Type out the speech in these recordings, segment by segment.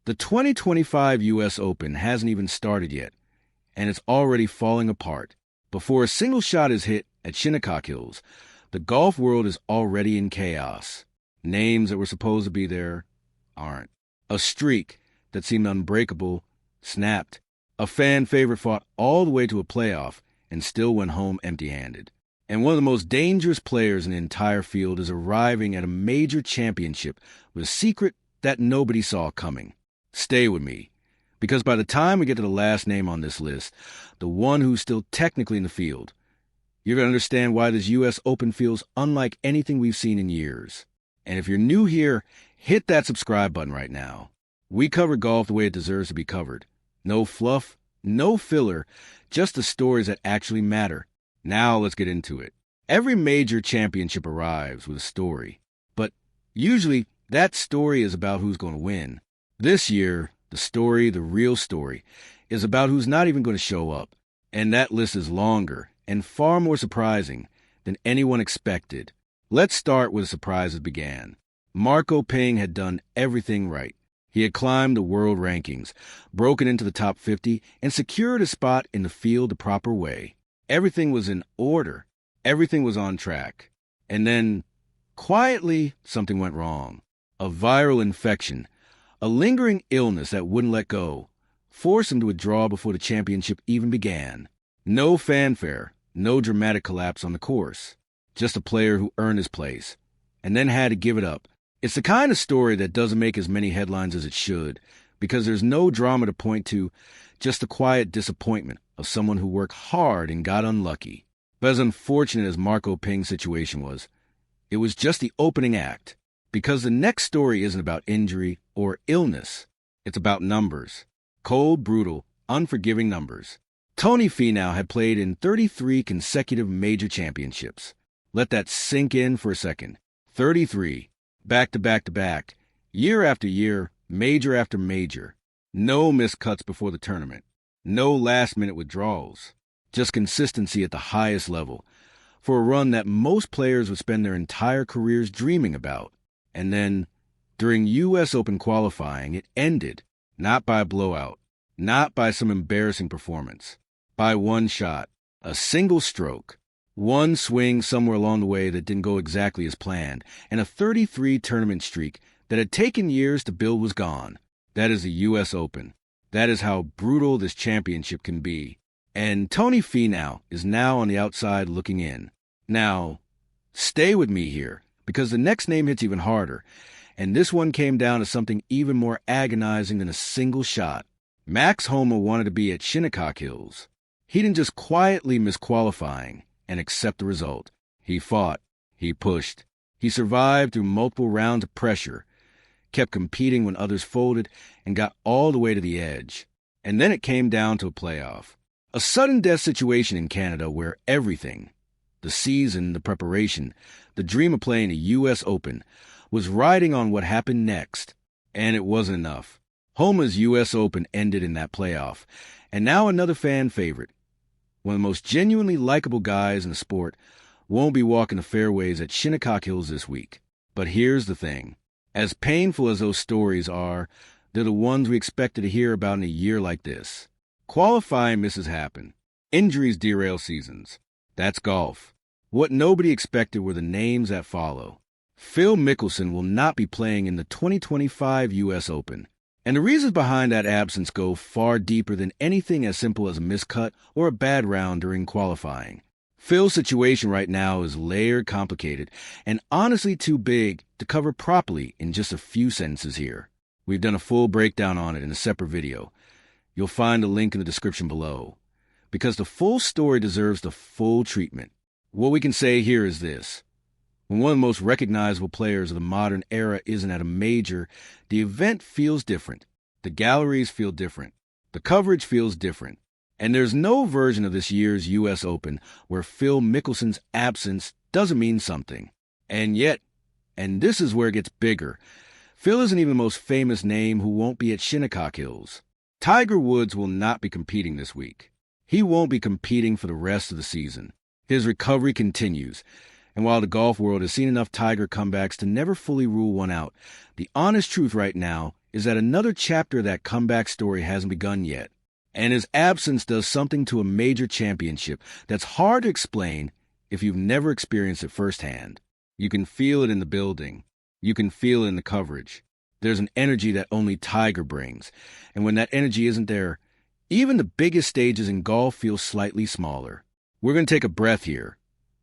The 2025 U.S. Open hasn't even started yet, and it's already falling apart. Before a single shot is hit at Shinnecock Hills, the golf world is already in chaos. Names that were supposed to be there aren't. A streak that seemed unbreakable snapped. A fan favorite fought all the way to a playoff and still went home empty-handed. And one of the most dangerous players in the entire field is arriving at a major championship with a secret that nobody saw coming. Stay with me, because by the time we get to the last name on this list, the one who's still technically in the field, you're going to understand why this U.S. Open feels unlike anything we've seen in years. And if you're new here, hit that subscribe button right now. We cover golf the way it deserves to be covered. No fluff, no filler, just the stories that actually matter. Now let's get into it. Every major championship arrives with a story, but usually that story is about who's going to win. This year, the real story, is about who's not even going to show up. And that list is longer and far more surprising than anyone expected. Let's start where the surprises began. Marco Ping had done everything right. He had climbed the world rankings, broken into the top 50, and secured a spot in the field the proper way. Everything was in order. Everything was on track. And then, quietly, something went wrong. A viral infection, a lingering illness that wouldn't let go, forced him to withdraw before the championship even began. No fanfare, no dramatic collapse on the course. Just a player who earned his place, and then had to give it up. It's the kind of story that doesn't make as many headlines as it should, because there's no drama to point to, just the quiet disappointment of someone who worked hard and got unlucky. But as unfortunate as Marco Ping's situation was, it was just the opening act, because the next story isn't about injury or illness. It's about numbers. Cold, brutal, unforgiving numbers. Tony Finau had played in 33 consecutive major championships. Let that sink in for a second. 33. Back to back to back. Year after year, major after major. No missed cuts before the tournament. No last-minute withdrawals. Just consistency at the highest level. For a run that most players would spend their entire careers dreaming about. And then, during U.S. Open qualifying, it ended. Not by a blowout. Not by some embarrassing performance. By one shot. A single stroke. One swing somewhere along the way that didn't go exactly as planned, and a 33 tournament streak that had taken years to build was gone. That is the U.S. Open. That is how brutal this championship can be. And Tony Finau is now on the outside looking in. Now, stay with me here, because the next name hits even harder, and this one came down to something even more agonizing than a single shot. Max Homa wanted to be at Shinnecock Hills. He didn't just quietly miss qualifying and accept the result. He fought. He pushed. He survived through multiple rounds of pressure, kept competing when others folded, and got all the way to the edge. And then it came down to a playoff. A sudden death situation in Canada where everything, the season, the preparation, the dream of playing a U.S. Open, was riding on what happened next. And it wasn't enough. Homa's U.S. Open ended in that playoff, and now another fan favorite, one of the most genuinely likable guys in the sport, won't be walking the fairways at Shinnecock Hills this week. But here's the thing. As painful as those stories are, they're the ones we expected to hear about in a year like this. Qualifying misses happen. Injuries derail seasons. That's golf. What nobody expected were the names that follow. Phil Mickelson will not be playing in the 2025 U.S. Open. And the reasons behind that absence go far deeper than anything as simple as a miscut or a bad round during qualifying. Phil's situation right now is layered, complicated, and honestly too big to cover properly in just a few sentences here. We've done a full breakdown on it in a separate video. You'll find a link in the description below. Because the full story deserves the full treatment. What we can say here is this. When one of the most recognizable players of the modern era isn't at a major, the event feels different. The galleries feel different. The coverage feels different. And there's no version of this year's U.S. Open where Phil Mickelson's absence doesn't mean something. And yet, and this is where it gets bigger, Phil isn't even the most famous name who won't be at Shinnecock Hills. Tiger Woods will not be competing this week. He won't be competing for the rest of the season. His recovery continues. And while the golf world has seen enough Tiger comebacks to never fully rule one out, the honest truth right now is that another chapter of that comeback story hasn't begun yet, and his absence does something to a major championship that's hard to explain if you've never experienced it firsthand. You can feel it in the building. You can feel it in the coverage. There's an energy that only Tiger brings, and when that energy isn't there, even the biggest stages in golf feel slightly smaller. We're going to take a breath here,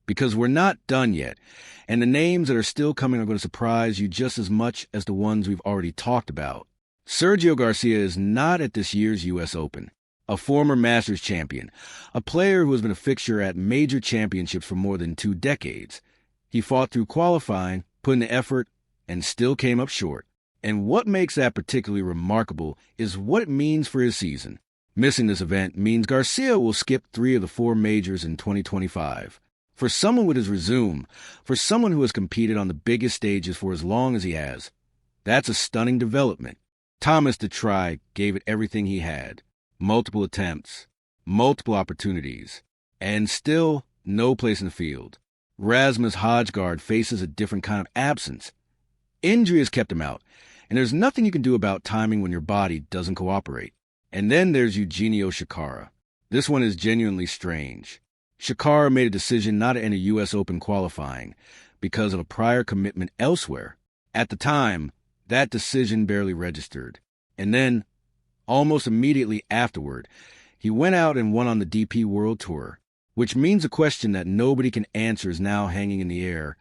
because we're not done yet, and the names that are still coming are going to surprise you just as much as the ones we've already talked about. Sergio Garcia is not at this year's U.S. Open. A former Masters champion, a player who has been a fixture at major championships for more than 2 decades. He fought through qualifying, put in the effort, and still came up short. And what makes that particularly remarkable is what it means for his season. Missing this event means Garcia will skip 3 of the 4 majors in 2025. For someone with his resume, for someone who has competed on the biggest stages for as long as he has, that's a stunning development. Thomas Detry gave it everything he had. Multiple attempts, multiple opportunities, and still no place in the field. Rasmus Højgaard faces a different kind of absence. Injury has kept him out, and there's nothing you can do about timing when your body doesn't cooperate. And then there's Eugenio Chacarra. This one is genuinely strange. Chacarra made a decision not to enter U.S. Open qualifying because of a prior commitment elsewhere. At the time, that decision barely registered. And then, almost immediately afterward, he went out and won on the DP World Tour, which means a question that nobody can answer is now hanging in the air.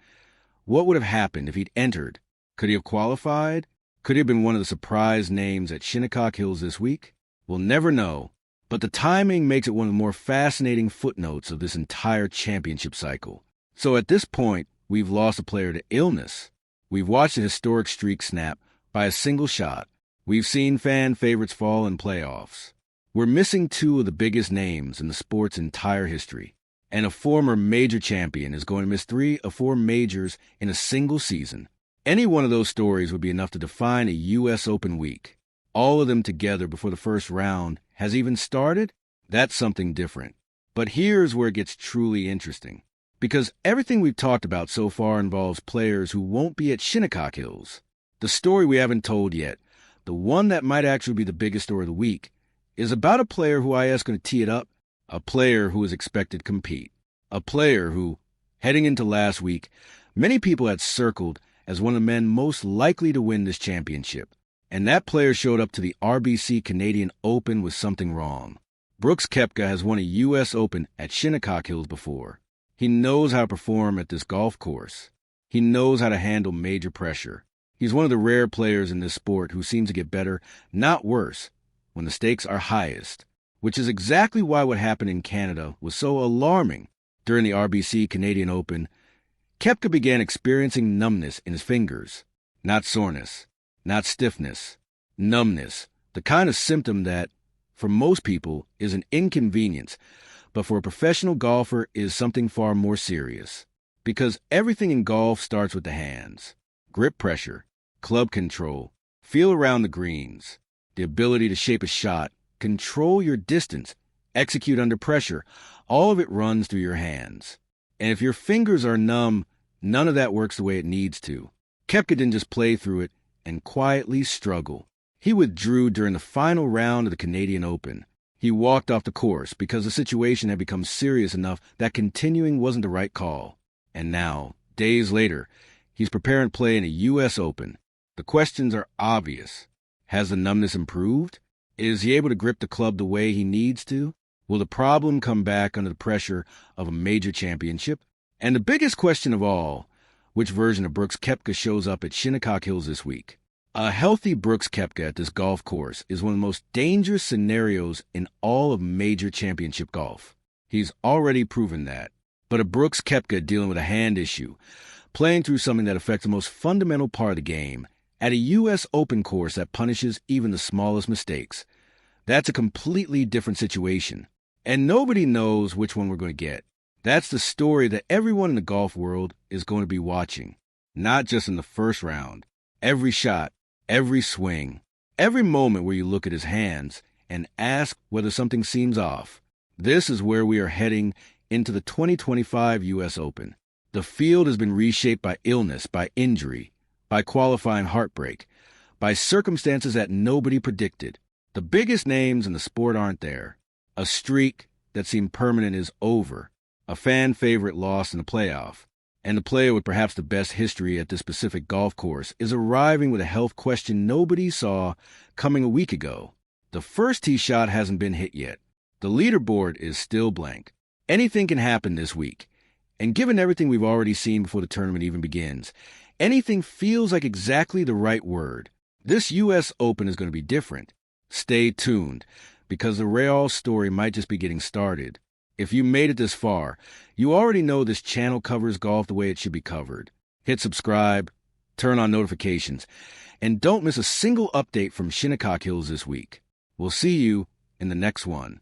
What would have happened if he'd entered? Could he have qualified? Could he have been one of the surprise names at Shinnecock Hills this week? We'll never know, but the timing makes it one of the more fascinating footnotes of this entire championship cycle. So at this point, we've lost a player to illness. We've watched a historic streak snap by a single shot. We've seen fan favorites fall in playoffs. We're missing 2 of the biggest names in the sport's entire history. And a former major champion is going to miss 3 of 4 majors in a single season. Any one of those stories would be enough to define a U.S. Open week. All of them together before the first round has even started? That's something different. But here's where it gets truly interesting. Because everything we've talked about so far involves players who won't be at Shinnecock Hills. The story we haven't told yet, the one that might actually be the biggest story of the week, is about a player who is going to tee it up, a player who is expected to compete, a player who, heading into last week, many people had circled as one of the men most likely to win this championship. And that player showed up to the RBC Canadian Open with something wrong. Brooks Koepka has won a U.S. Open at Shinnecock Hills before. He knows how to perform at this golf course. He knows how to handle major pressure. He's one of the rare players in this sport who seems to get better, not worse, when the stakes are highest, which is exactly why what happened in Canada was so alarming. During the RBC Canadian Open, Koepka began experiencing numbness in his fingers. Not soreness, not stiffness, numbness, the kind of symptom that, for most people, is an inconvenience, but for a professional golfer is something far more serious. Because everything in golf starts with the hands. Grip pressure, club control, feel around the greens, the ability to shape a shot, control your distance, execute under pressure, all of it runs through your hands. And if your fingers are numb, none of that works the way it needs to. Koepka didn't just play through it and quietly struggle. He withdrew during the final round of the Canadian Open. He walked off the course because the situation had become serious enough that continuing wasn't the right call. And now, days later, he's preparing to play in a U.S. Open. The questions are obvious. Has the numbness improved? Is he able to grip the club the way he needs to? Will the problem come back under the pressure of a major championship? And the biggest question of all, which version of Brooks Koepka shows up at Shinnecock Hills this week? A healthy Brooks Koepka at this golf course is one of the most dangerous scenarios in all of major championship golf. He's already proven that. But a Brooks Koepka dealing with a hand issue, playing through something that affects the most fundamental part of the game, at a U.S. Open course that punishes even the smallest mistakes, that's a completely different situation. And nobody knows which one we're going to get. That's the story that everyone in the golf world is going to be watching. Not just in the first round. Every shot, every swing, every moment where you look at his hands and ask whether something seems off. This is where we are heading into the 2025 U.S. Open. The field has been reshaped by illness, by injury, by qualifying heartbreak. by circumstances that nobody predicted. The biggest names in the sport aren't there. A streak that seemed permanent is over. A fan favorite lost in the playoff. And the player with perhaps the best history at this specific golf course is arriving with a health question nobody saw coming a week ago. The first tee shot hasn't been hit yet. The leaderboard is still blank. Anything can happen this week. And given everything we've already seen before the tournament even begins, anything feels like exactly the right word. This U.S. Open is going to be different. Stay tuned, because the Real story might just be getting started. If you made it this far, you already know this channel covers golf the way it should be covered. Hit subscribe, turn on notifications, and don't miss a single update from Shinnecock Hills this week. We'll see you in the next one.